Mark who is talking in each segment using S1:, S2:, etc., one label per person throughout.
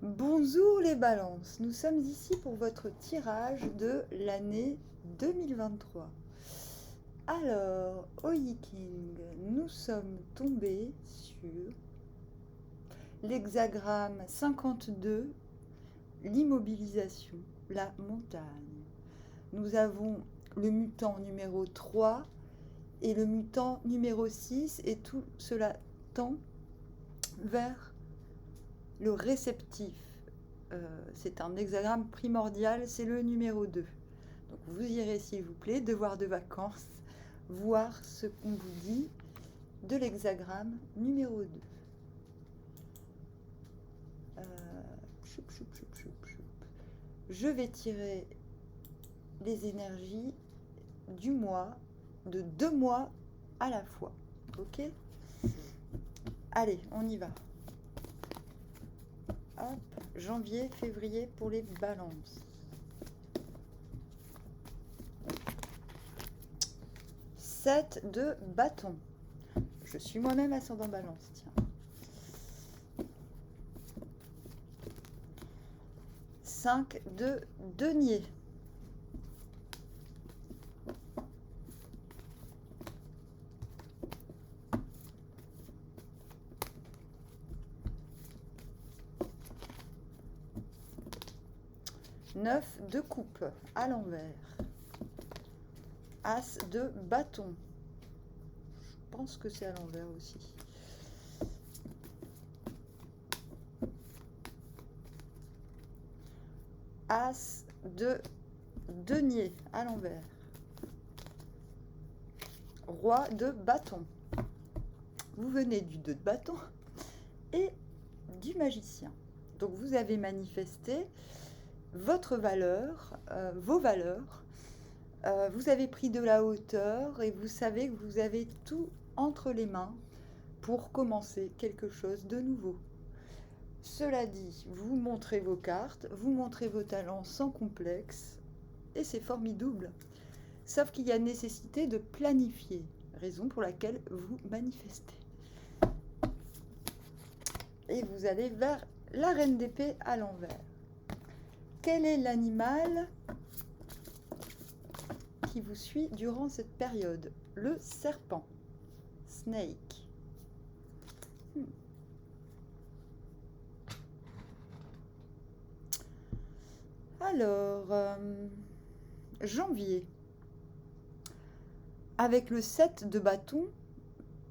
S1: Bonjour les balances, nous sommes ici pour votre tirage de l'année 2023. Alors, au Yiking, nous sommes tombés sur l'hexagramme 52, l'immobilisation, la montagne. Nous avons le mutant numéro 3 et le mutant numéro 6 et tout cela tend vers le réceptif. C'est un hexagramme primordial, c'est le numéro 2. Donc vous irez s'il vous plaît, devoir de vacances, voir ce qu'on vous dit de l'hexagramme numéro 2. Je vais tirer les énergies du mois, de 2 mois à la fois. Ok? Allez, on y va. Hop, janvier, février pour les balances. 7 de bâton. Je suis moi-même ascendant balance, tiens. 5 de denier. 9 de coupe à l'envers. As de bâton. Je pense que c'est à l'envers aussi. As de denier à l'envers. Roi de bâton. Vous venez du 2 de bâton et du magicien. Donc vous avez manifesté votre valeur, vos valeurs. Vous avez pris de la hauteur et vous savez que vous avez tout entre les mains pour commencer quelque chose de nouveau. Cela dit, vous montrez vos cartes, vous montrez vos talents sans complexe et c'est formidable. Sauf qu'il y a nécessité de planifier, raison pour laquelle vous manifestez. Et vous allez vers la reine d'épée à l'envers. Quel est l'animal qui vous suit durant cette période? Le serpent. Snake. Alors, janvier. Avec le 7 de bâton,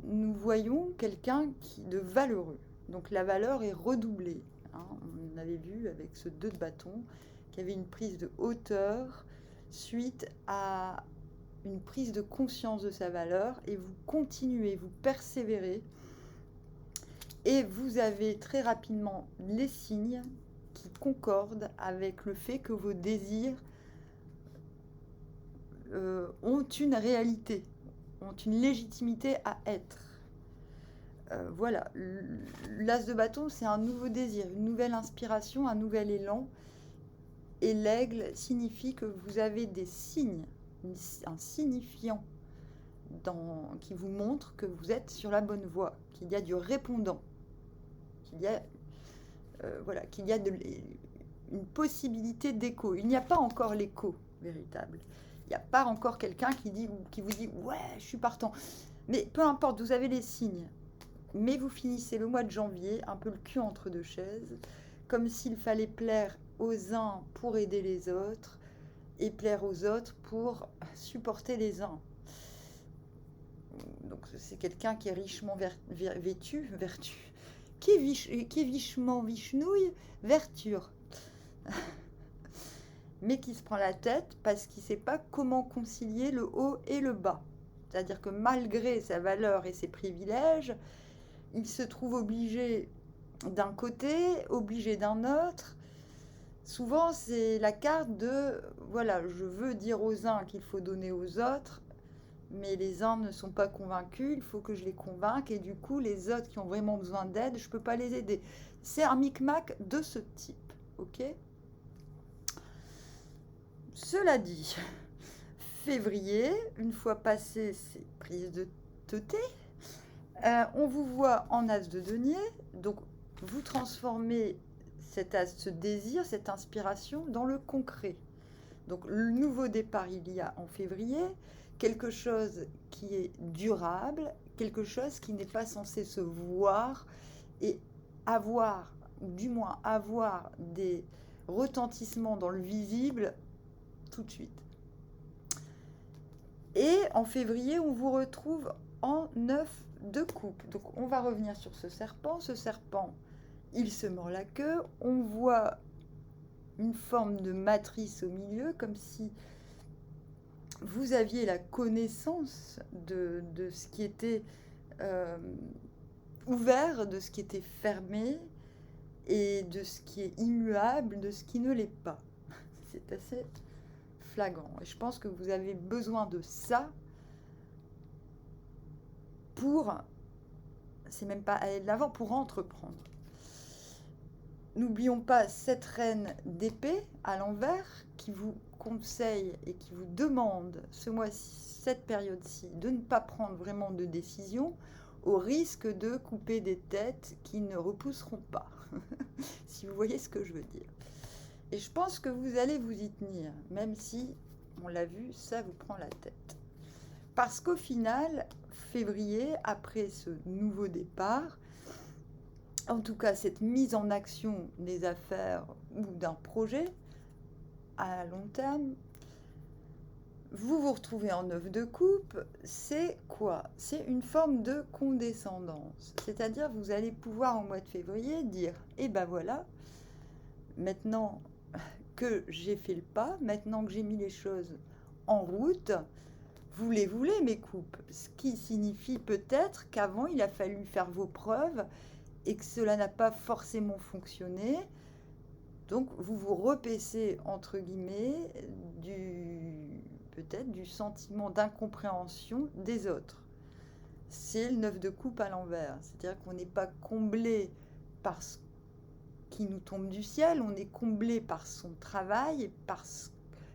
S1: nous voyons quelqu'un de valeureux. Donc la valeur est redoublée. Hein. On avait vu avec ce 2 de bâton qu'il y avait une prise de hauteur suite à une prise de conscience de sa valeur et vous continuez, vous persévérez et vous avez très rapidement les signes qui concordent avec le fait que vos désirs ont une réalité, ont une légitimité à être. Voilà, l'as de bâton, c'est un nouveau désir, une nouvelle inspiration, un nouvel élan. Et l'aigle signifie que vous avez des signes, un signifiant qui vous montre que vous êtes sur la bonne voie, qu'il y a du répondant, qu'il y a, qu'il y a une possibilité d'écho. Il n'y a pas encore l'écho véritable. Il n'y a pas encore quelqu'un qui vous dit « ouais, je suis partant ». Mais peu importe, vous avez les signes. Mais vous finissez le mois de janvier un peu le cul entre deux chaises, comme s'il fallait plaire aux uns pour aider les autres et plaire aux autres pour supporter les uns. Donc c'est quelqu'un qui est richement vêtu, qui est richement vichnouille, verture. Mais qui se prend la tête parce qu'il ne sait pas comment concilier le haut et le bas. C'est-à-dire que malgré sa valeur et ses privilèges, il se trouve obligé d'un côté, obligé d'un autre. Souvent, c'est la carte de, voilà, je veux dire aux uns qu'il faut donner aux autres, mais les uns ne sont pas convaincus, il faut que je les convainque, et du coup, les autres qui ont vraiment besoin d'aide, je ne peux pas les aider. C'est un micmac de ce type, ok ? Cela dit, février, une fois passé ces prises de thé, on vous voit en as de denier, donc vous transformez ce désir, cette inspiration dans le concret. Donc le nouveau départ, il y a en février quelque chose qui est durable, quelque chose qui n'est pas censé se voir et avoir, ou du moins avoir des retentissements dans le visible tout de suite. Et en février, on vous retrouve en 9 de coupe. Donc on va revenir sur ce serpent. Ce serpent, il se mord la queue. On voit une forme de matrice au milieu, comme si vous aviez la connaissance de ce qui était ouvert, de ce qui était fermé, et de ce qui est immuable, de ce qui ne l'est pas. C'est assez flagrant. Et je pense que vous avez besoin de ça pour, c'est même pas aller de l'avant, pour entreprendre. N'oublions pas cette reine d'épée à l'envers qui vous conseille et qui vous demande ce mois-ci, cette période-ci, de ne pas prendre vraiment de décision au risque de couper des têtes qui ne repousseront pas. Si vous voyez ce que je veux dire. Et je pense que vous allez vous y tenir, même si, on l'a vu, ça vous prend la tête. Parce qu'au final, février, après ce nouveau départ, en tout cas cette mise en action des affaires ou d'un projet à long terme, vous vous retrouvez en 9 de coupe. C'est quoi? C'est une forme de condescendance. C'est-à-dire vous allez pouvoir au mois de février dire « Eh ben voilà, maintenant que j'ai fait le pas, maintenant que j'ai mis les choses en route, vous les voulez mes coupes ». Ce qui signifie peut-être qu'avant il a fallu faire vos preuves et que cela n'a pas forcément fonctionné. Donc vous vous repaissez entre guillemets peut-être du sentiment d'incompréhension des autres. C'est le 9 de coupe à l'envers, c'est-à-dire qu'on n'est pas comblé par ce qui nous tombe du ciel, on est comblé par son travail et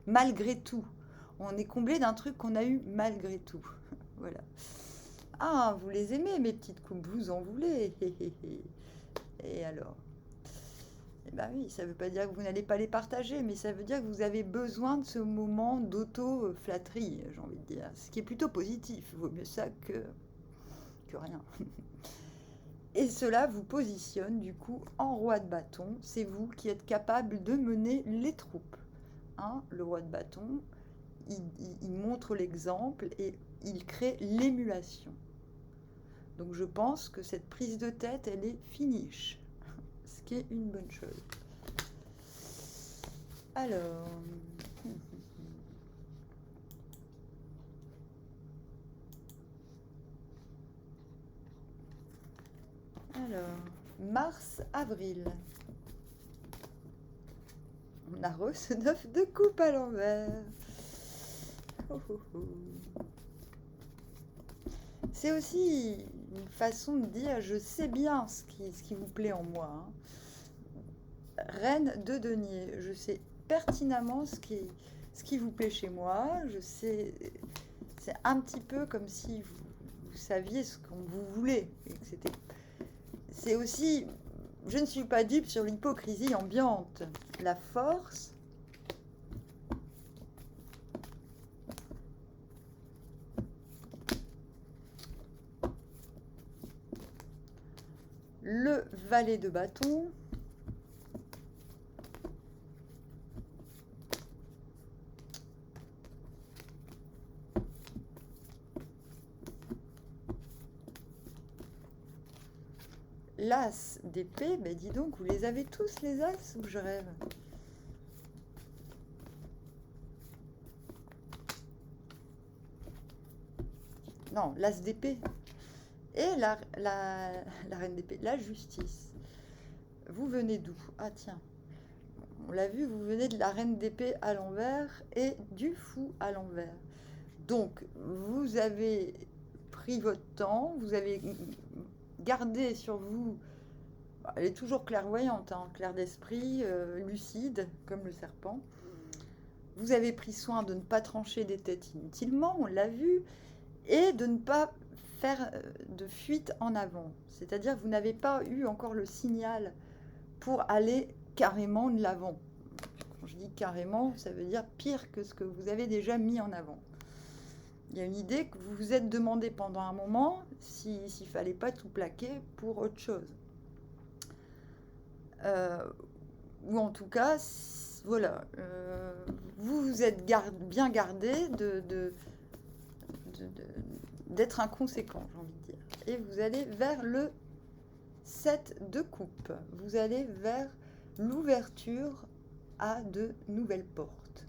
S1: malgré tout. On est comblé d'un truc qu'on a eu malgré tout. Voilà. Ah, vous les aimez, mes petites coupes, vous en voulez. Et alors? Eh bien oui, ça ne veut pas dire que vous n'allez pas les partager, mais ça veut dire que vous avez besoin de ce moment d'auto-flatterie, j'ai envie de dire. Ce qui est plutôt positif. Il vaut mieux ça que rien. Et cela vous positionne du coup en roi de bâton. C'est vous qui êtes capable de mener les troupes. Hein, le roi de bâton, il montre l'exemple et il crée l'émulation. Donc je pense que cette prise de tête, elle est finish, ce qui est une bonne chose. Alors, mars, avril. On a reçu 9 de coupe à l'envers. Oh, oh, oh. C'est aussi une façon de dire je sais bien ce qui vous plaît en moi. Hein. Reine de denier, je sais pertinemment ce qui vous plaît chez moi. Je sais, c'est un petit peu comme si vous saviez ce qu'on vous voulait. C'est aussi, je ne suis pas dupe sur l'hypocrisie ambiante. La force, le valet de bâton, l'as d'épée. Ben dis donc, vous les avez tous les as ou je rêve? Non, l'as d'épée. Et la reine d'épée, la justice. Vous venez d'où? Ah tiens, on l'a vu, vous venez de la reine d'épée à l'envers et du fou à l'envers. Donc, vous avez pris votre temps, vous avez gardé sur vous, elle est toujours clairvoyante, hein, claire d'esprit, lucide, comme le serpent. Vous avez pris soin de ne pas trancher des têtes inutilement, on l'a vu, et de ne pas faire de fuite en avant. C'est-à-dire que vous n'avez pas eu encore le signal pour aller carrément de l'avant. Quand je dis carrément, ça veut dire pire que ce que vous avez déjà mis en avant. Il y a une idée que vous vous êtes demandé pendant un moment s'il ne fallait pas tout plaquer pour autre chose. Ou en tout cas, voilà, vous vous êtes bien gardé d'être inconséquent, j'ai envie de dire. Et vous allez vers le 7 de coupe. Vous allez vers l'ouverture à de nouvelles portes.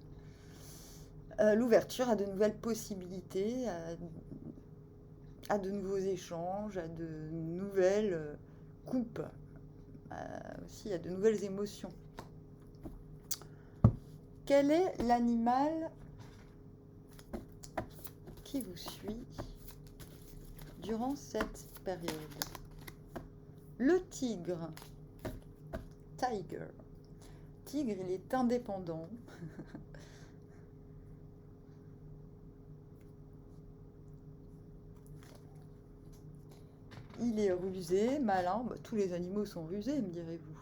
S1: L'ouverture à de nouvelles possibilités, à de nouveaux échanges, à de nouvelles coupes, aussi à de nouvelles émotions. Quel est l'animal qui vous suit durant cette période? Le tigre. Tiger. Tigre, il est indépendant. Il est rusé, malin. Bah, tous les animaux sont rusés, me direz-vous.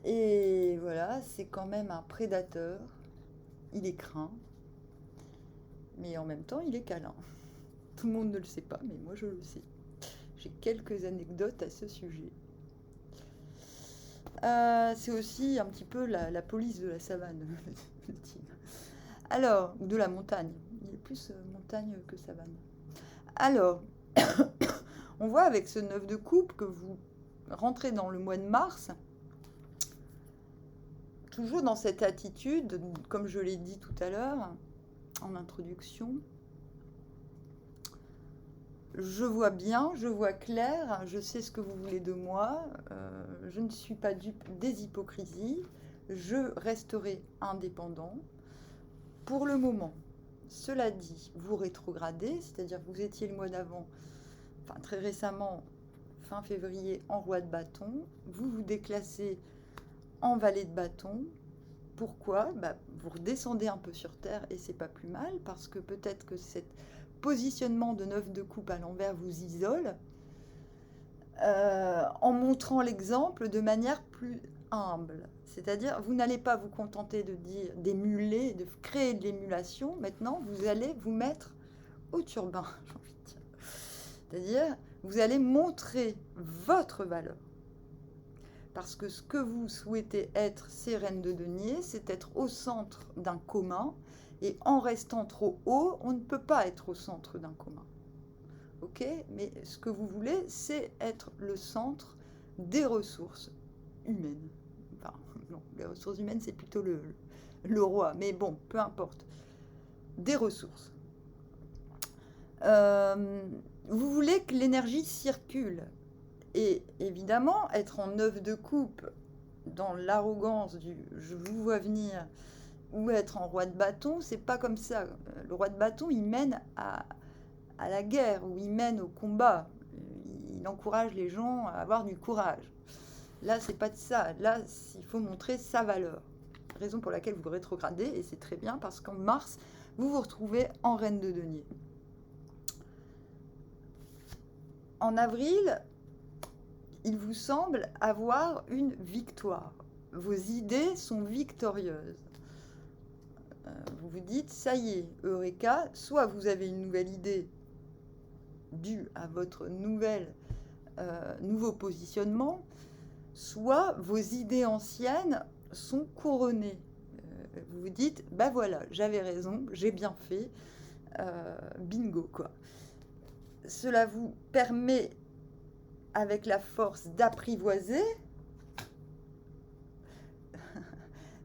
S1: Et voilà, c'est quand même un prédateur. Il est craint. Mais en même temps, il est câlin. Tout le monde ne le sait pas, mais moi je le sais. J'ai quelques anecdotes à ce sujet. C'est aussi un petit peu la police de la savane, le tigre. Alors, de la montagne. Il est plus montagne que savane. Alors, on voit avec ce 9 de coupe que vous rentrez dans le mois de mars, toujours dans cette attitude, comme je l'ai dit tout à l'heure, en introduction. Je vois bien, je vois clair, je sais ce que vous voulez de moi, je ne suis pas dupe des hypocrisies, je resterai indépendant pour le moment. Cela dit, vous rétrogradez, c'est-à-dire que vous étiez le mois d'avant, enfin très récemment, fin février, en roi de bâton, vous vous déclassez en valet de bâton. Pourquoi ? Vous redescendez un peu sur terre et c'est pas plus mal, parce que peut-être que cet positionnement de 9 de coupe à l'envers vous isole, en montrant l'exemple de manière plus humble. C'est-à-dire, vous n'allez pas vous contenter de dire, d'émuler, de créer de l'émulation. Maintenant, vous allez vous mettre au turbin, j'ai envie de dire. C'est-à-dire, vous allez montrer votre valeur. Parce que ce que vous souhaitez être, c'est reine de denier, c'est être au centre d'un commun. Et en restant trop haut, on ne peut pas être au centre d'un commun. Ok ? Mais ce que vous voulez, c'est être le centre des ressources humaines. Enfin, non, les ressources humaines, c'est plutôt le roi. Mais bon, peu importe. Des ressources. Vous voulez que l'énergie circule. Et évidemment, être en 9 de coupe, dans l'arrogance du « je vous vois venir », ou être en roi de bâton, c'est pas comme ça. Le roi de bâton, il mène à la guerre, ou il mène au combat. Il encourage les gens à avoir du courage. Là, c'est pas de ça. Là, il faut montrer sa valeur. Raison pour laquelle vous rétrogradez, et c'est très bien, parce qu'en mars, vous vous retrouvez en reine de denier. En avril, il vous semble avoir une victoire. Vos idées sont victorieuses. Vous vous dites, ça y est, Eureka, soit vous avez une nouvelle idée due à votre nouveau positionnement, soit vos idées anciennes sont couronnées. Vous vous dites, bah voilà, j'avais raison, j'ai bien fait, bingo, quoi. Cela vous permet, avec la force d'apprivoiser.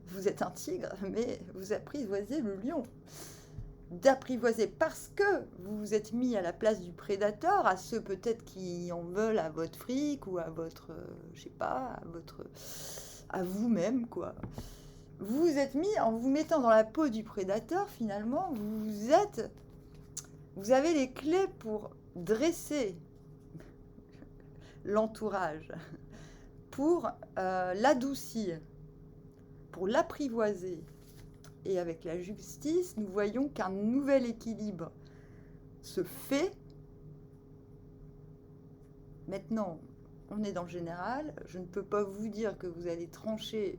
S1: Vous êtes un tigre, mais vous apprivoisez le lion. D'apprivoiser parce que vous vous êtes mis à la place du prédateur, à ceux peut-être qui en veulent à votre fric ou à votre, je sais pas, à vous-même, quoi. Vous vous êtes mis, en vous mettant dans la peau du prédateur, finalement, vous avez les clés pour dresser l'entourage, pour l'adoucir, pour l'apprivoiser. Et avec la justice, nous voyons qu'un nouvel équilibre se fait. Maintenant, on est dans le général. Je ne peux pas vous dire que vous allez trancher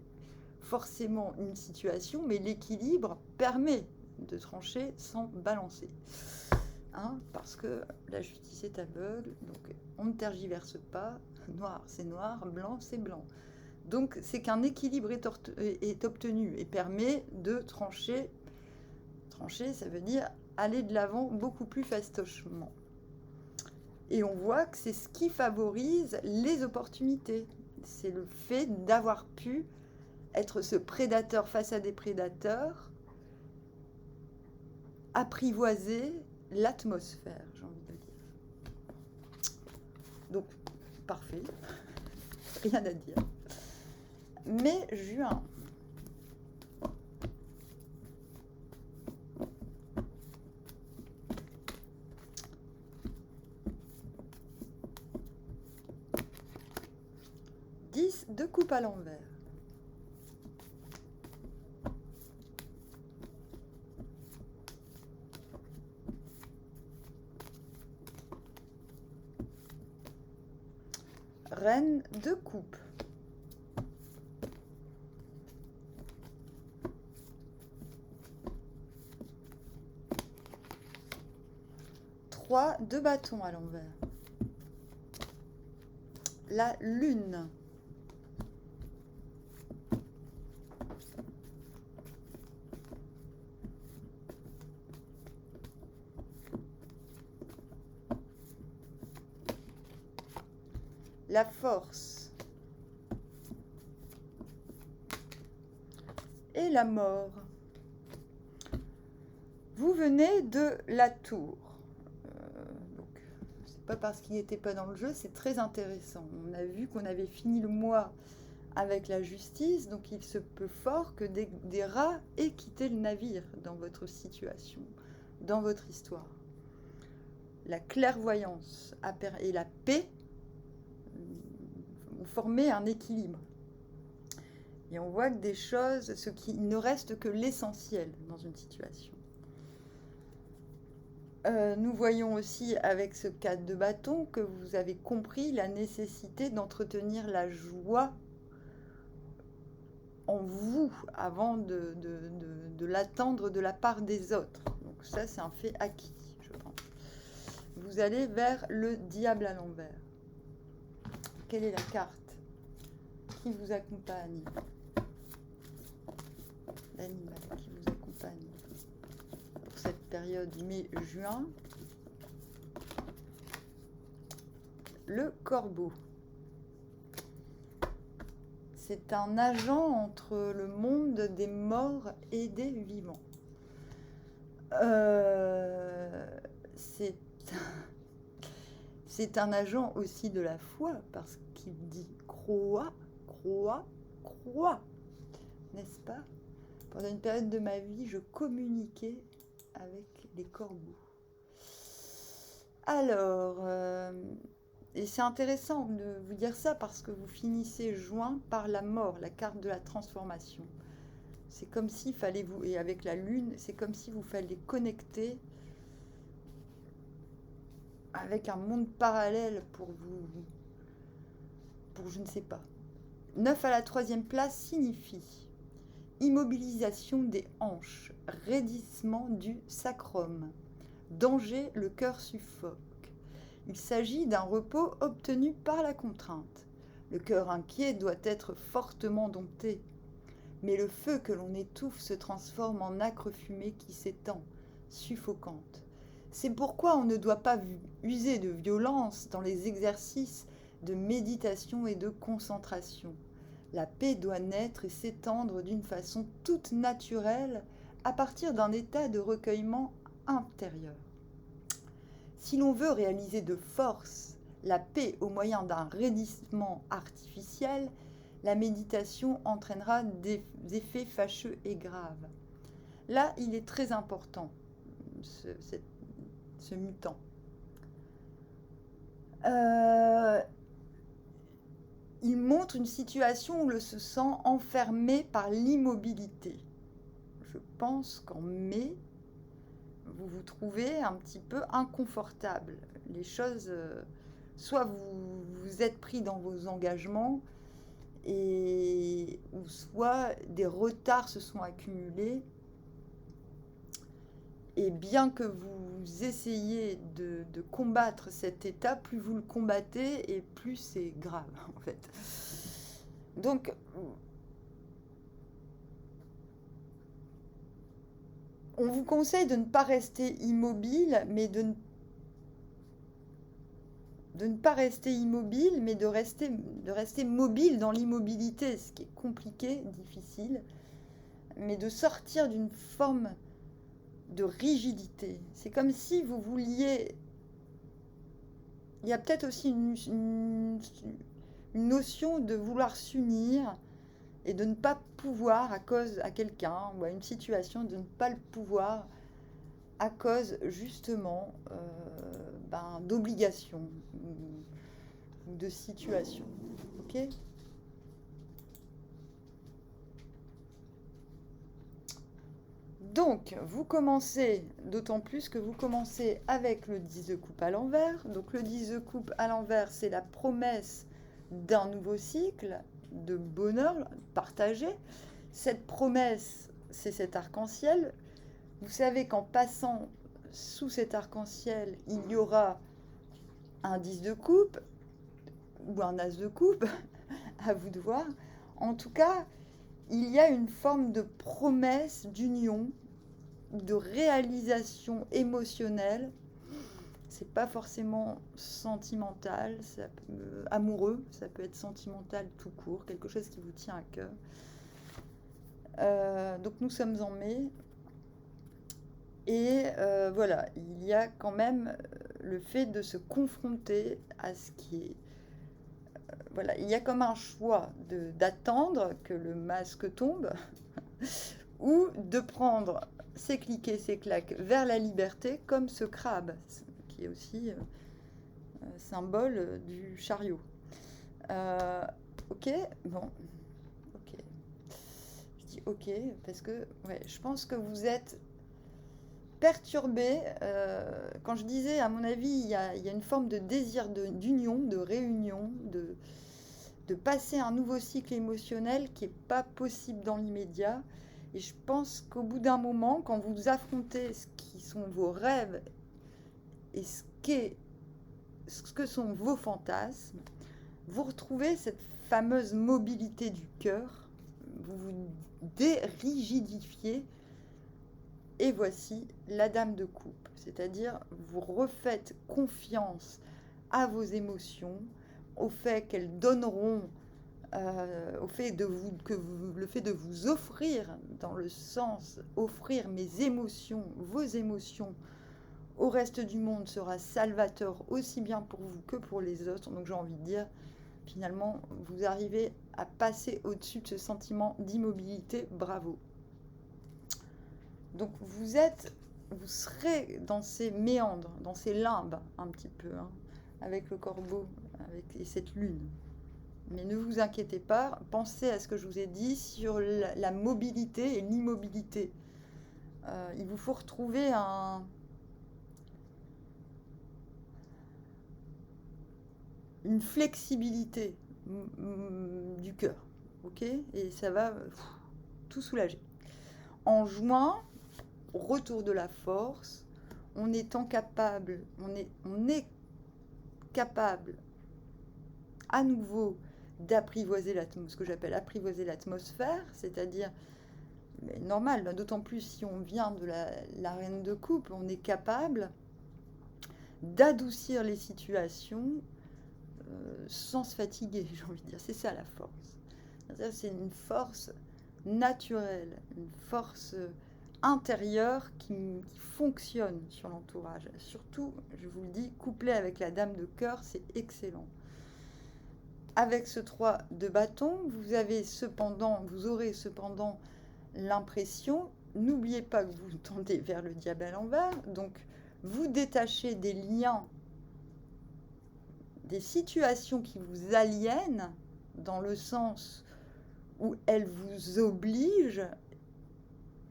S1: forcément une situation, mais l'équilibre permet de trancher sans balancer. Hein, parce que la justice est aveugle, donc on ne tergiverse pas. Noir, c'est noir, blanc, c'est blanc. Donc c'est qu'un équilibre est obtenu et permet de trancher. Trancher, ça veut dire aller de l'avant beaucoup plus fastochement. Et on voit que c'est ce qui favorise les opportunités. C'est le fait d'avoir pu être ce prédateur face à des prédateurs, apprivoiser l'atmosphère, j'ai envie de dire. Donc, parfait, rien à dire. Mais juin. De coupe à l'envers. Reine de coupe. Trois de bâton à l'envers. La lune. La force et la mort. Vous venez de la tour. Donc, c'est pas parce qu'il n'était pas dans le jeu, c'est très intéressant. On a vu qu'on avait fini le mois avec la justice, donc il se peut fort que des rats aient quitté le navire dans votre situation, dans votre histoire. La clairvoyance et la paix former un équilibre. Et on voit que des choses, il ne reste que l'essentiel dans une situation. Nous voyons aussi avec ce 4 de bâton que vous avez compris la nécessité d'entretenir la joie en vous avant de l'attendre de la part des autres. Donc ça, c'est un fait acquis, je pense. Vous allez vers le diable à l'envers. Quelle est la carte qui vous accompagne? L'animal qui vous accompagne pour cette période mai-juin. Le corbeau. C'est un agent entre le monde des morts et des vivants. C'est un agent aussi de la foi, parce qu'il dit crois, crois, crois. N'est-ce pas? Pendant une période de ma vie, je communiquais avec les corbeaux. Alors, et c'est intéressant de vous dire ça parce que vous finissez juin par la mort, la carte de la transformation. C'est comme s'il fallait vous, et avec la lune, c'est comme si vous fallait connecter avec un monde parallèle pour je ne sais pas. 9 à la 3e place signifie immobilisation des hanches, raidissement du sacrum, danger, le cœur suffoque. Il s'agit d'un repos obtenu par la contrainte. Le cœur inquiet doit être fortement dompté. Mais le feu que l'on étouffe se transforme en âcre fumée qui s'étend, suffocante. C'est pourquoi on ne doit pas user de violence dans les exercices de méditation et de concentration. La paix doit naître et s'étendre d'une façon toute naturelle à partir d'un état de recueillement intérieur. Si l'on veut réaliser de force la paix au moyen d'un raidissement artificiel, la méditation entraînera des effets fâcheux et graves. Là, il est très important, ce mutant. Il montre une situation où l'on se sent enfermé par l'immobilité. Je pense qu'en mai, vous vous trouvez un petit peu inconfortable. Les choses soit vous êtes pris dans vos engagements, ou soit des retards se sont accumulés. Et bien que vous essayiez de combattre cet état, plus vous le combattez et plus c'est grave, en fait. Donc, on vous conseille de ne pas rester immobile, mais de ne pas rester immobile, mais de rester mobile dans l'immobilité, ce qui est compliqué, difficile, mais de sortir d'une forme de rigidité. C'est comme si vous vouliez... Il y a peut-être aussi une notion de vouloir s'unir et de ne pas pouvoir à cause à quelqu'un ou à une situation, de ne pas le pouvoir à cause justement d'obligations ou de situations. Ok ? Donc, vous commencez, d'autant plus que vous commencez avec le 10 de coupe à l'envers. Donc, le 10 de coupe à l'envers, c'est la promesse d'un nouveau cycle de bonheur partagé. Cette promesse, c'est cet arc-en-ciel. Vous savez qu'en passant sous cet arc-en-ciel, il y aura un 10 de coupe ou un as de coupe, à vous de voir. En tout cas, il y a une forme de promesse d'union, de réalisation émotionnelle. C'est pas forcément sentimental, amoureux, ça peut être sentimental tout court, quelque chose qui vous tient à cœur. Donc nous sommes en mai. Et voilà, il y a quand même le fait de se confronter à ce qui est... voilà, il y a comme un choix d'attendre que le masque tombe ou de prendre ses clics et ses claques vers la liberté comme ce crabe, qui est aussi symbole du chariot. Ok, bon, ok. Je dis ok parce que ouais, je pense que vous êtes perturbé. Quand je disais, à mon avis, il y a une forme de désir d'union, de réunion, de passer un nouveau cycle émotionnel qui n'est pas possible dans l'immédiat. Et je pense qu'au bout d'un moment, quand vous affrontez ce qui sont vos rêves et ce que sont vos fantasmes, vous retrouvez cette fameuse mobilité du cœur, vous vous dérigidifiez. Et voici la dame de coupe, c'est-à-dire vous refaites confiance à vos émotions, au fait qu'elles donneront, au fait le fait de vous offrir, dans le sens offrir mes émotions, vos émotions au reste du monde sera salvateur aussi bien pour vous que pour les autres. Donc j'ai envie de dire, finalement, vous arrivez à passer au-dessus de ce sentiment d'immobilité. Bravo. Donc vous serez dans ces méandres, dans ces limbes un petit peu, hein, avec le corbeau et cette lune. Mais ne vous inquiétez pas, pensez à ce que je vous ai dit sur la mobilité et l'immobilité. Il vous faut retrouver une flexibilité du cœur, ok ? Et ça va tout soulager. En juin, retour de la force, on est capable à nouveau d'apprivoiser ce que j'appelle apprivoiser l'atmosphère, c'est-à-dire normal, d'autant plus si on vient de la reine de coupe, on est capable d'adoucir les situations sans se fatiguer, j'ai envie de dire. C'est ça la force. C'est une force naturelle, une force intérieure qui fonctionne sur l'entourage. Surtout, je vous le dis, couplé avec la dame de cœur, c'est excellent. Avec ce 3 de bâton, vous aurez cependant l'impression, n'oubliez pas que vous tendez vers le diable à l'envers, donc vous détachez des liens, des situations qui vous aliènent, dans le sens où elles vous obligent,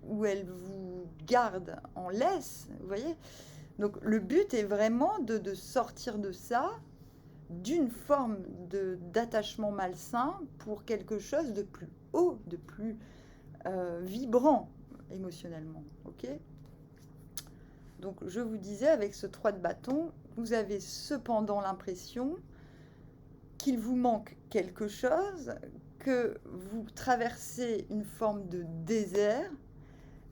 S1: où elles vous gardent en laisse, vous voyez. Donc le but est vraiment de sortir de ça d'une forme d'attachement malsain pour quelque chose de plus haut, de plus vibrant émotionnellement. Ok ? Donc je vous disais, avec ce 3 de bâton, vous avez cependant l'impression qu'il vous manque quelque chose, que vous traversez une forme de désert,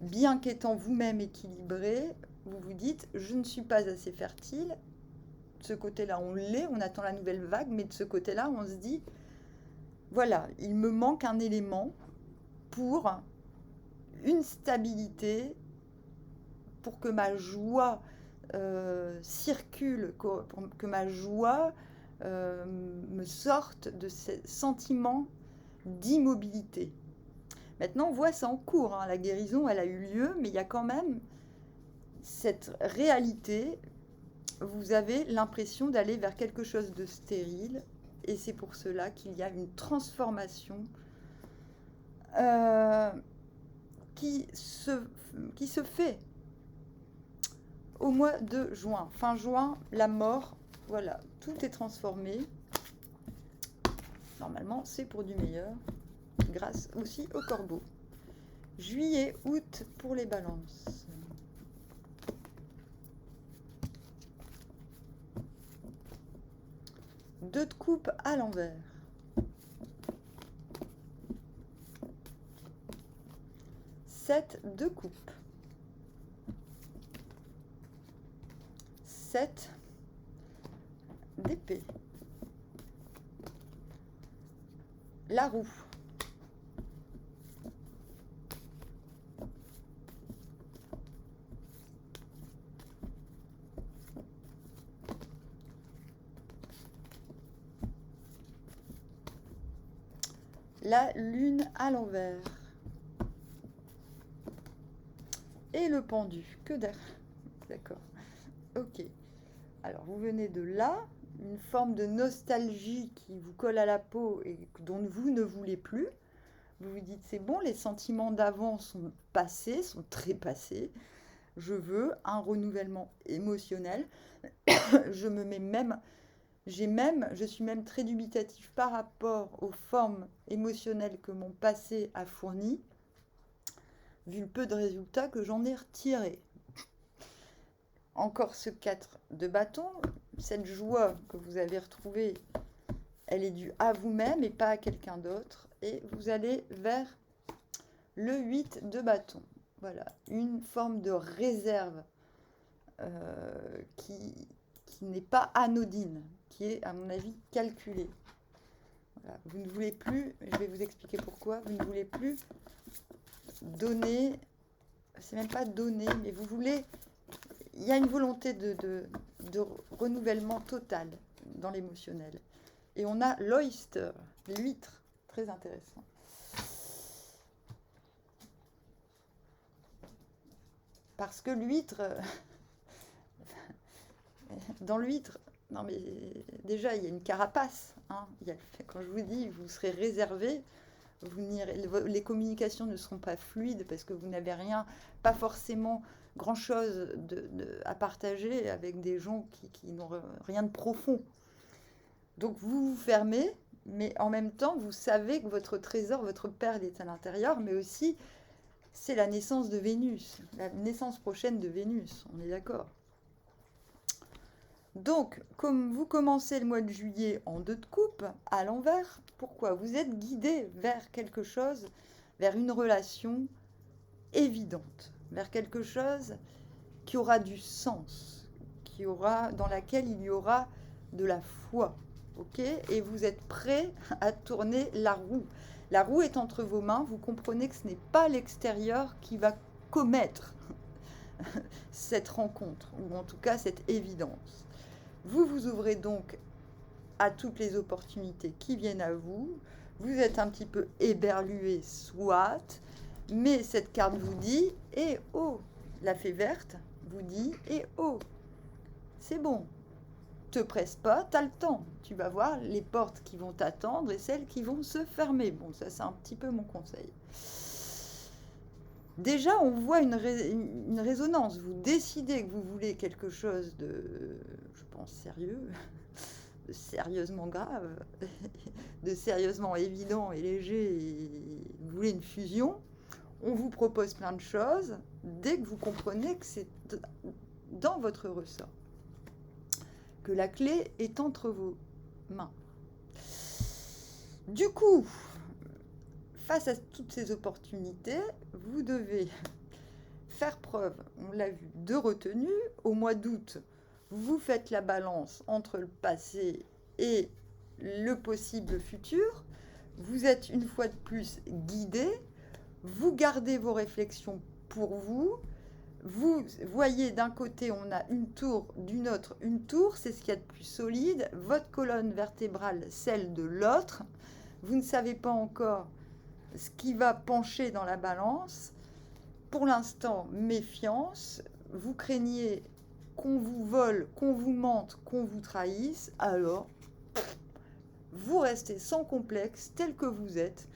S1: bien qu'étant vous-même équilibré, vous vous dites, je ne suis pas assez fertile. De ce côté-là, on l'est, on attend la nouvelle vague, mais de ce côté-là, on se dit, voilà, il me manque un élément pour une stabilité, pour que ma joie circule, pour que ma joie me sorte de ces sentiments d'immobilité. Maintenant, on voit ça en cours, hein. La guérison, elle a eu lieu, mais il y a quand même cette réalité. Vous avez l'impression d'aller vers quelque chose de stérile, et c'est pour cela qu'il y a une transformation qui se fait au mois de juin. Fin juin, la mort, voilà, tout est transformé. Normalement, c'est pour du meilleur, grâce aussi au corbeau. Juillet, août pour les balances. Deux de coupe à l'envers. Sept de coupe. 7 d'épée. La roue. La lune à l'envers. Et le pendu. Que d'air. D'accord. Ok. Alors, vous venez de là, une forme de nostalgie qui vous colle à la peau et dont vous ne voulez plus. Vous vous dites, c'est bon, les sentiments d'avant sont passés, sont trépassés. Je veux un renouvellement émotionnel. Je suis même très dubitatif par rapport aux formes émotionnelles que mon passé a fournies, vu le peu de résultats que j'en ai retirés. Encore ce 4 de bâton, cette joie que vous avez retrouvée, elle est due à vous-même et pas à quelqu'un d'autre. Et vous allez vers le 8 de bâton. Voilà, une forme de réserve qui n'est pas anodine, qui est à mon avis calculée. Voilà, vous ne voulez plus, je vais vous expliquer pourquoi, vous ne voulez plus donner, c'est même pas donner, mais vous voulez... Il y a une volonté de renouvellement total dans l'émotionnel. Et on a l'oyster, l'huître, très intéressant. Parce que l'huître, dans l'huître, non mais déjà il y a une carapace. Hein, quand je vous dis, vous serez réservé, les communications ne seront pas fluides parce que vous n'avez rien, pas forcément grand-chose à partager avec des gens qui n'ont rien de profond. Donc vous vous fermez, mais en même temps, vous savez que votre trésor, votre perle est à l'intérieur, mais aussi, c'est la naissance de Vénus, la naissance prochaine de Vénus, on est d'accord. Donc, comme vous commencez le mois de juillet en 2 de coupe, à l'envers, pourquoi ? Vous êtes guidé vers quelque chose, vers une relation évidente, vers quelque chose qui aura du sens, dans laquelle il y aura de la foi, ok ? Et vous êtes prêt à tourner la roue. La roue est entre vos mains, vous comprenez que ce n'est pas l'extérieur qui va commettre cette rencontre, ou en tout cas cette évidence. Vous vous ouvrez donc à toutes les opportunités qui viennent à vous. Vous êtes un petit peu éberlué, soit, mais cette carte vous dit « Eh oh !» La fée verte vous dit « Eh oh !» C'est bon, te presse pas, t'as le temps. Tu vas voir les portes qui vont t'attendre et celles qui vont se fermer. Bon, ça c'est un petit peu mon conseil. Déjà, on voit une résonance. Vous décidez que vous voulez quelque chose de, je pense, sérieux. sérieusement grave, de sérieusement évident et léger, et vous voulez une fusion, on vous propose plein de choses dès que vous comprenez que c'est dans votre ressort, que la clé est entre vos mains. Du coup, face à toutes ces opportunités, vous devez faire preuve, on l'a vu, de retenue. Au mois d'août, vous faites la balance entre le passé et le possible futur. Vous êtes une fois de plus guidé. Vous gardez vos réflexions pour vous. Vous voyez, d'un côté, on a une tour, d'une autre, une tour. C'est ce qu'il y a de plus solide. Votre colonne vertébrale, celle de l'autre. Vous ne savez pas encore ce qui va pencher dans la balance. Pour l'instant, méfiance. Vous craignez qu'on vous vole, qu'on vous mente, qu'on vous trahisse. Alors, vous restez sans complexe, tel que vous êtes.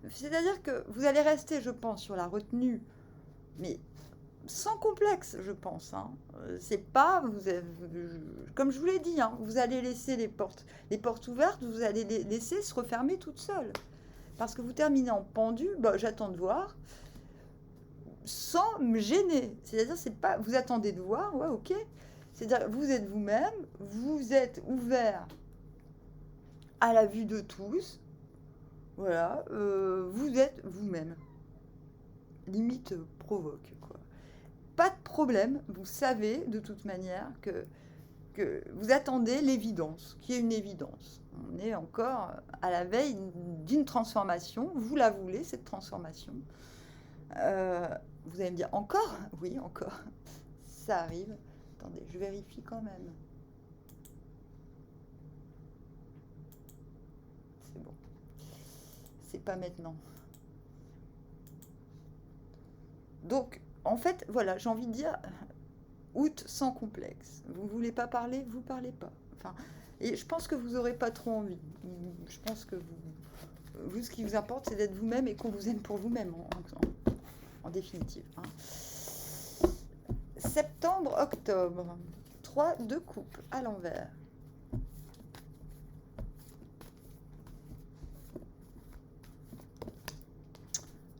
S1: C'est-à-dire que vous allez rester, je pense, sur la retenue, mais sans complexe, je pense. Hein. C'est pas, vous avez, comme je vous l'ai dit, hein, vous allez laisser les portes ouvertes, vous allez les laisser se refermer toutes seules. Parce que vous terminez en pendu, bah, j'attends de voir, sans me gêner. C'est-à-dire, c'est pas, vous attendez de voir, ouais, ok. C'est-à-dire, vous êtes vous-même, vous êtes ouvert à la vue de tous. Voilà, vous êtes vous-même. Limite provoque, quoi. Pas de problème, vous savez de toute manière que vous attendez l'évidence, qui est une évidence. On est encore à la veille d'une transformation, vous la voulez, cette transformation. Vous allez me dire, encore? Oui, encore. Ça arrive. Attendez, je vérifie quand même. C'est bon. C'est pas maintenant. Donc, en fait, voilà, j'ai envie de dire, août sans complexe. Vous voulez pas parler, vous parlez pas. Enfin, et je pense que vous aurez pas trop envie. Je pense que vous ce qui vous importe, c'est d'être vous-même et qu'on vous aime pour vous-même, en définitive. Hein. Septembre, octobre. 3 de coupe à l'envers.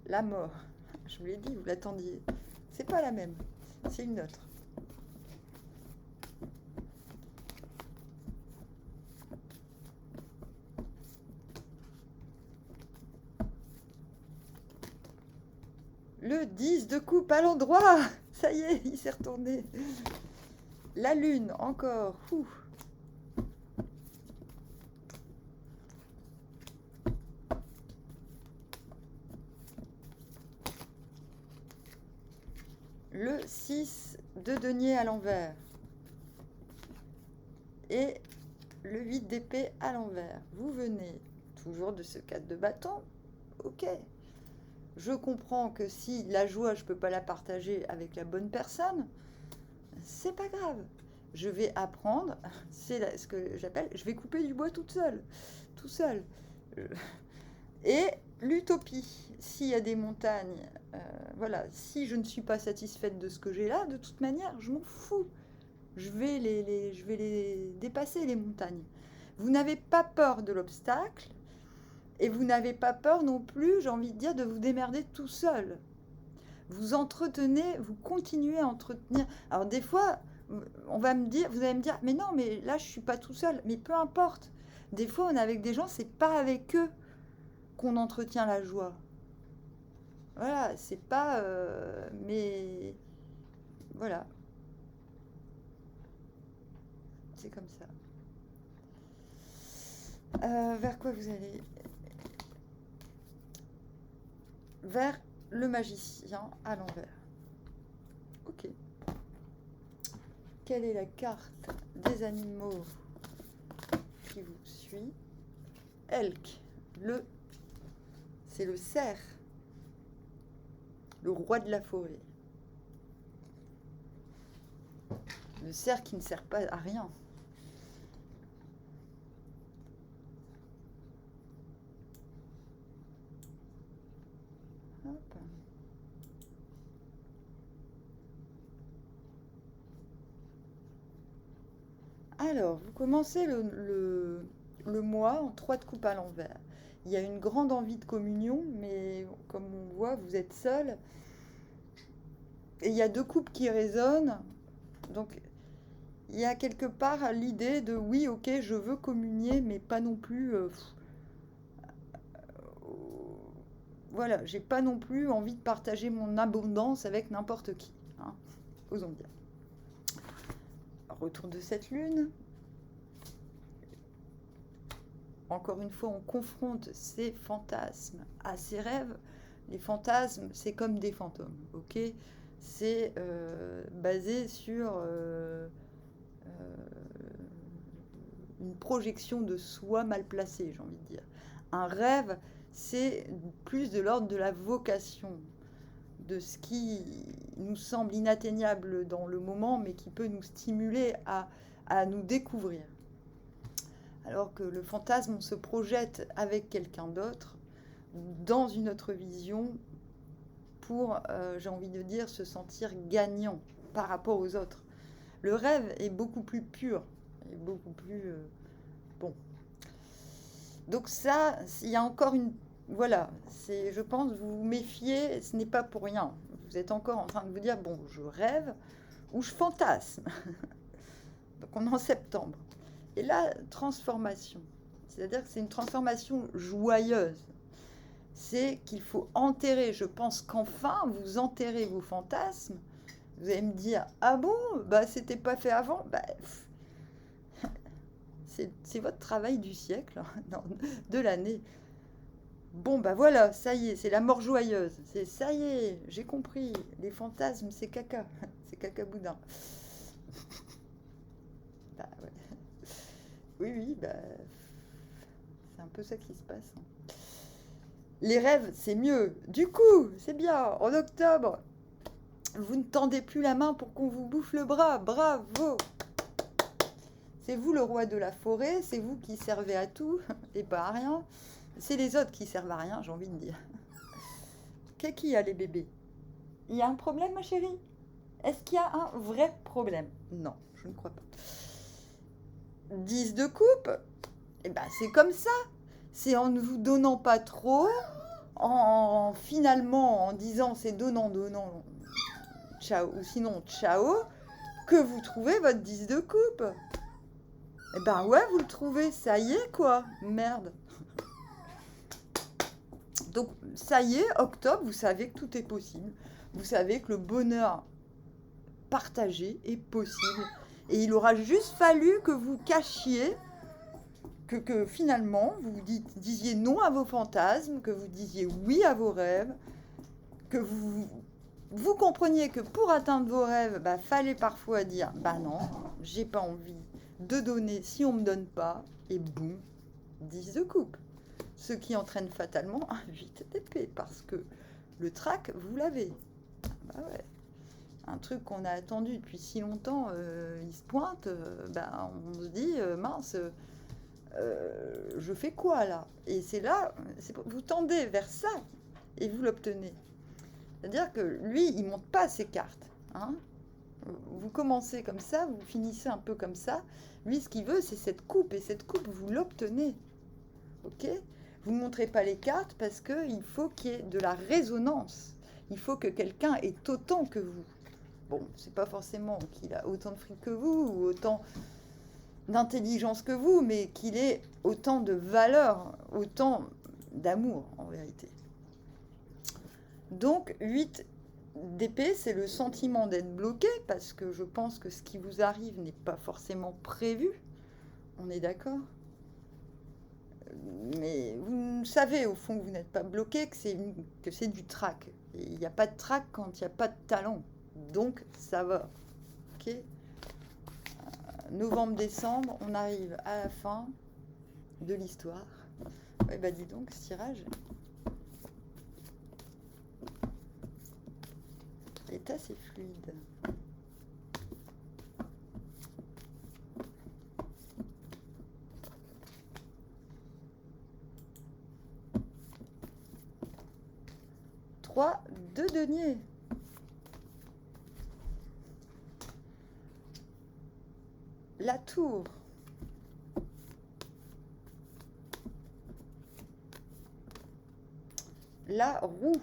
S1: La mort. Je vous l'ai dit, vous l'attendiez. C'est pas la même, c'est une autre. Le 10 de coupe à l'endroit. Ça y est, il s'est retourné. La lune, encore. Ouh. Le 6 de denier à l'envers. Et le 8 d'épée à l'envers. Vous venez toujours de ce 4 de bâton. Ok. Je comprends que si la joie, je ne peux pas la partager avec la bonne personne, c'est pas grave. Je vais apprendre, c'est ce que j'appelle, je vais couper du bois toute seule, tout seul. Et l'utopie, s'il y a des montagnes, voilà, si je ne suis pas satisfaite de ce que j'ai là, de toute manière, je m'en fous. Je vais les dépasser, les montagnes. Vous n'avez pas peur de l'obstacle, et vous n'avez pas peur non plus, j'ai envie de dire, de vous démerder tout seul. Vous entretenez, vous continuez à entretenir. Alors des fois, on va me dire, vous allez me dire, mais non, mais là je suis pas tout seul. Mais peu importe. Des fois, on est avec des gens, c'est pas avec eux qu'on entretient la joie. Voilà, c'est pas, mais voilà, c'est comme ça. Vers quoi vous allez? Vers le magicien à l'envers. Ok. Quelle est la carte des animaux qui vous suit? Elk. C'est le cerf. Le roi de la forêt. Le cerf qui ne sert pas à rien. Hop. Alors, vous commencez le moi en 3 de coupe à l'envers. Il y a une grande envie de communion, mais comme on voit, vous êtes seul. Et il y a 2 coupes qui résonnent. Donc, il y a quelque part l'idée de oui, ok, je veux communier, mais pas non plus. Voilà, j'ai pas non plus envie de partager mon abondance avec n'importe qui. Hein, osons dire. Retour de cette lune. Encore une fois, on confronte ces fantasmes à ces rêves. Les fantasmes, c'est comme des fantômes, ok? C'est basé sur une projection de soi mal placée, j'ai envie de dire. Un rêve, c'est plus de l'ordre de la vocation, de ce qui nous semble inatteignable dans le moment, mais qui peut nous stimuler à nous découvrir. Alors que le fantasme, on se projette avec quelqu'un d'autre, dans une autre vision, pour, j'ai envie de dire, se sentir gagnant par rapport aux autres. Le rêve est beaucoup plus pur, est beaucoup plus... bon. Donc ça, il y a encore une... Voilà, je pense, vous vous méfiez, ce n'est pas pour rien. Vous êtes encore en train de vous dire, bon, je rêve ou je fantasme. Donc on est en septembre. Et là, transformation. C'est-à-dire que c'est une transformation joyeuse. C'est qu'il faut enterrer. Je pense qu'enfin, vous enterrez vos fantasmes. Vous allez me dire, ah bon, bah c'était pas fait avant. Bah, c'est votre travail du siècle, non, de l'année. Bon, bah voilà, ça y est, c'est la mort joyeuse. C'est ça y est, j'ai compris. Les fantasmes, c'est caca. C'est caca boudin. Bah ouais. Oui, bah, c'est un peu ça qui se passe. Les rêves, c'est mieux. Du coup, c'est bien. En octobre, vous ne tendez plus la main pour qu'on vous bouffe le bras. Bravo. C'est vous le roi de la forêt. C'est vous qui servez à tout et pas à rien. C'est les autres qui servent à rien, j'ai envie de dire. Qui a les bébés? Il y a un problème, ma chérie? Est-ce qu'il y a un vrai problème? Non, je ne crois pas. 10 de coupe, eh ben, c'est comme ça. C'est en ne vous donnant pas trop, finalement en disant c'est donnant, ciao, ou sinon ciao, que vous trouvez votre 10 de coupe. Eh ben ouais, vous le trouvez, ça y est quoi, merde. Donc ça y est, octobre, vous savez que tout est possible. Vous savez que le bonheur partagé est possible. Et il aura juste fallu que vous cachiez, que finalement vous disiez non à vos fantasmes, que vous disiez oui à vos rêves, que vous compreniez que pour atteindre vos rêves, bah, fallait parfois dire bah non, j'ai pas envie de donner si on me donne pas, et boum, 10 de coupe. Ce qui entraîne fatalement un 8 d'épée, parce que le trac, vous l'avez. Bah ouais. Un truc qu'on a attendu depuis si longtemps, il se pointe, bah, on se dit mince, je fais quoi là? Et c'est là, vous tendez vers ça et vous l'obtenez. C'est-à-dire que lui, il ne monte pas ses cartes. Hein, vous commencez comme ça, vous finissez un peu comme ça. Lui, ce qu'il veut, c'est cette coupe. Et cette coupe, vous l'obtenez. Ok? Vous ne montrez pas les cartes parce qu'il faut qu'il y ait de la résonance. Il faut que quelqu'un ait autant que vous. Bon, c'est pas forcément qu'il a autant de fric que vous ou autant d'intelligence que vous, mais qu'il ait autant de valeur, autant d'amour en vérité. Donc 8 d'épée, c'est le sentiment d'être bloqué, parce que je pense que ce qui vous arrive n'est pas forcément prévu. On est d'accord? Mais vous savez au fond que vous n'êtes pas bloqué, que c'est du trac. Il n'y a pas de trac quand il n'y a pas de talent. Donc ça va. Ok? Novembre-décembre, on arrive à la fin de l'histoire. Ouais, bah dis donc, ce tirage est assez fluide. Trois, deux deniers. La tour. la roue.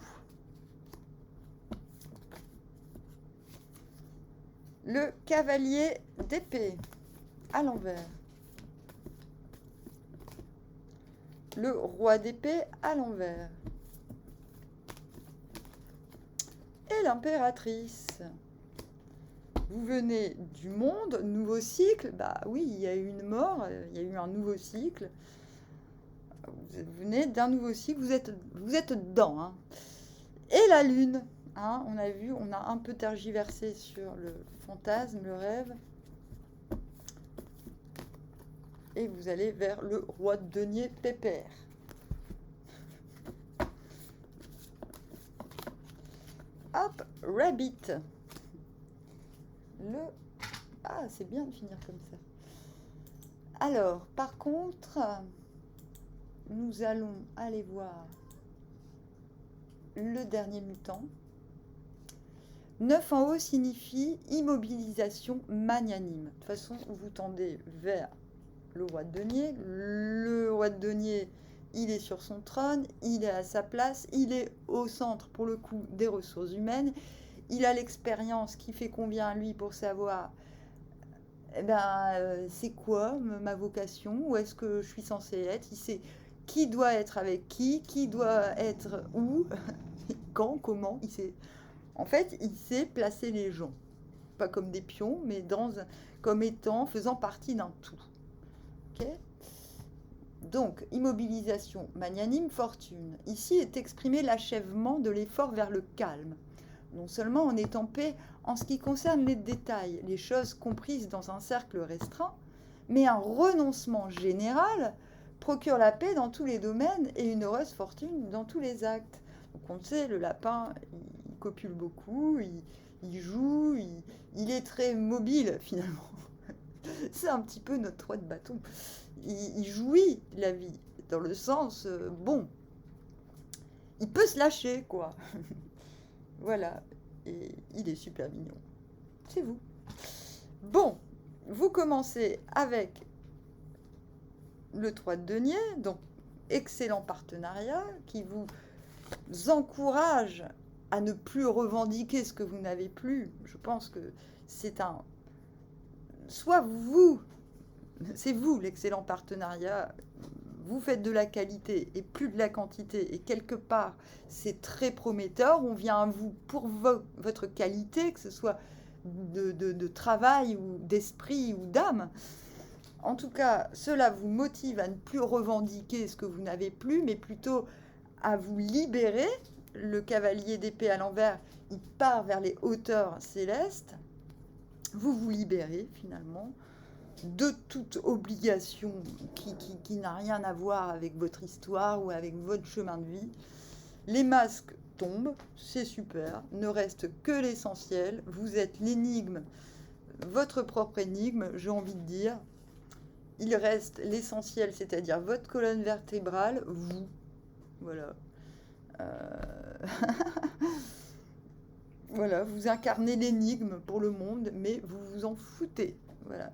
S1: Le cavalier d'épée à l'envers. Le roi d'épée à l'envers. Et l'impératrice. Vous venez du monde, nouveau cycle. Bah oui, il y a eu une mort, il y a eu un nouveau cycle. Vous venez d'un nouveau cycle, vous êtes dedans. Hein. Et la lune. Hein, on a vu, on a un peu tergiversé sur le fantasme, le rêve. Et vous allez vers le roi de denier pépère. Hop, rabbit. Ah, c'est bien de finir comme ça. Alors, par contre, nous allons aller voir le dernier mutant. 9 en haut signifie immobilisation magnanime. De toute façon, vous tendez vers le roi de denier. Le roi de denier, il est sur son trône, il est à sa place, il est au centre, pour le coup, des ressources humaines. Il a l'expérience qui fait combien à lui pour savoir c'est quoi ma vocation, où est-ce que je suis censé être. Il sait qui doit être avec qui doit être où, quand, comment. En fait, il sait placer les gens. Pas comme des pions, mais comme étant, faisant partie d'un tout. Okay. Donc, immobilisation, magnanime, fortune. Ici est exprimé l'achèvement de l'effort vers le calme. Non seulement on est en paix en ce qui concerne les détails, les choses comprises dans un cercle restreint, mais un renoncement général procure la paix dans tous les domaines et une heureuse fortune dans tous les actes. Donc on le sait, le lapin, il copule beaucoup, il joue, il est très mobile finalement. C'est un petit peu notre roi de bâton. Il jouit la vie, dans le sens, il peut se lâcher, quoi. Voilà, et il est super mignon. C'est vous. Bon, vous commencez avec le 3 de denier, donc excellent partenariat qui vous encourage à ne plus revendiquer ce que vous n'avez plus. Je pense que c'est soit c'est vous l'excellent partenariat, vous faites de la qualité et plus de la quantité, et quelque part, c'est très prometteur. On vient à vous pour votre qualité, que ce soit de travail ou d'esprit ou d'âme. En tout cas, cela vous motive à ne plus revendiquer ce que vous n'avez plus, mais plutôt à vous libérer. Le cavalier d'épée à l'envers, il part vers les hauteurs célestes. Vous vous libérez finalement de toute obligation qui n'a rien à voir avec votre histoire ou avec votre chemin de vie. Les masques tombent, c'est super, ne reste que l'essentiel. Vous êtes l'énigme, votre propre énigme, j'ai envie de dire. Il reste l'essentiel, c'est-à-dire votre colonne vertébrale, vous. Voilà. Voilà, vous incarnez l'énigme pour le monde, mais vous vous en foutez. Voilà.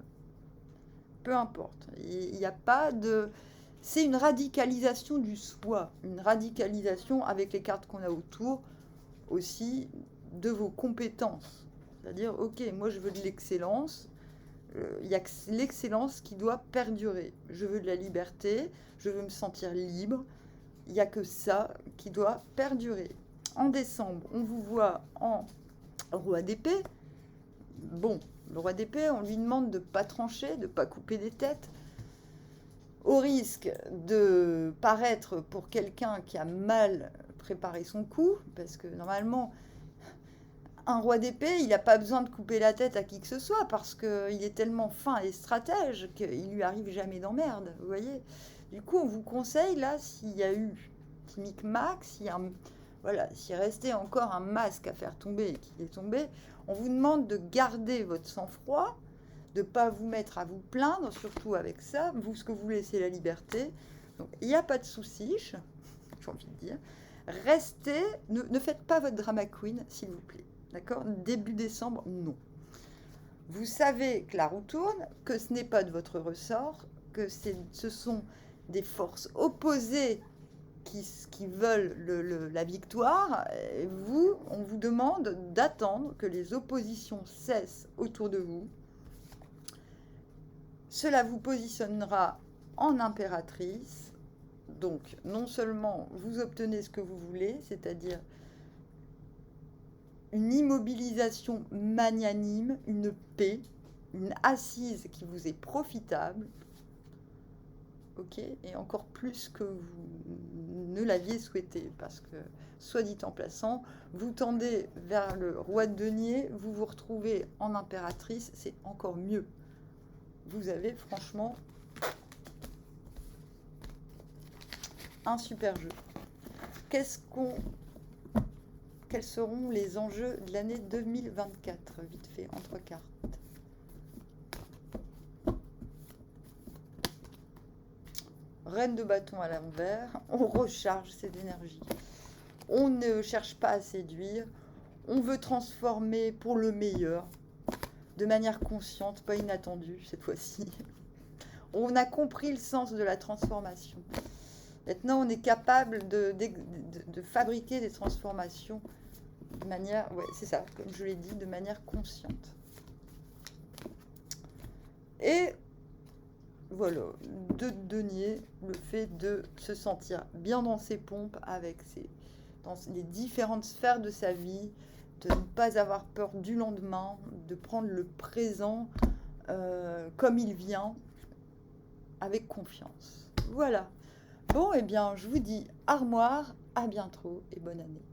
S1: Peu importe. Il n'y a pas de... C'est une radicalisation du soi, une radicalisation avec les cartes qu'on a autour, aussi de vos compétences. C'est-à-dire, ok, moi je veux de l'excellence, il y a l'excellence qui doit perdurer. Je veux de la liberté, je veux me sentir libre, il n'y a que ça qui doit perdurer. En décembre, on vous voit en roi d'épée. Bon, le roi d'épée, on lui demande de ne pas trancher, de ne pas couper des têtes, au risque de paraître pour quelqu'un qui a mal préparé son coup, parce que normalement, un roi d'épée, il n'a pas besoin de couper la tête à qui que ce soit, parce qu'il est tellement fin et stratège qu'il lui arrive jamais d'emmerde, vous voyez. Du coup, on vous conseille, là, s'il y a eu petit micmac, s'il restait encore un masque à faire tomber et qu'il est tombé, on vous demande de garder votre sang-froid, de ne pas vous mettre à vous plaindre, surtout avec ça. Vous, ce que vous voulez, c'est la liberté. Donc, il n'y a pas de souci, j'ai envie de dire. Restez, ne faites pas votre drama queen, s'il vous plaît. D'accord ? Début décembre, non. Vous savez que la roue tourne, que ce n'est pas de votre ressort, que ce sont des forces opposées qui veulent la victoire, et on vous demande d'attendre que les oppositions cessent autour de vous. Cela vous positionnera en impératrice. Donc, non seulement vous obtenez ce que vous voulez, c'est-à-dire une immobilisation magnanime, une paix, une assise qui vous est profitable, ok, et encore plus que vous ne l'aviez souhaité, parce que, soit dit en passant, vous tendez vers le roi de denier, vous vous retrouvez en impératrice, c'est encore mieux. Vous avez franchement un super jeu. Quels seront les enjeux de l'année 2024? Vite fait, en 3 cartes. Reine de bâton à l'envers, on recharge ses énergies. On ne cherche pas à séduire, on veut transformer pour le meilleur, de manière consciente, pas inattendue cette fois-ci. On a compris le sens de la transformation. Maintenant, on est capable de fabriquer des transformations de manière, ouais, c'est ça, comme je l'ai dit, de manière consciente. Et voilà, de denier, le fait de se sentir bien dans ses pompes avec dans les différentes sphères de sa vie, de ne pas avoir peur du lendemain, de prendre le présent comme il vient, avec confiance. Voilà. Bon, eh bien, je vous dis armoire, à bientôt et bonne année.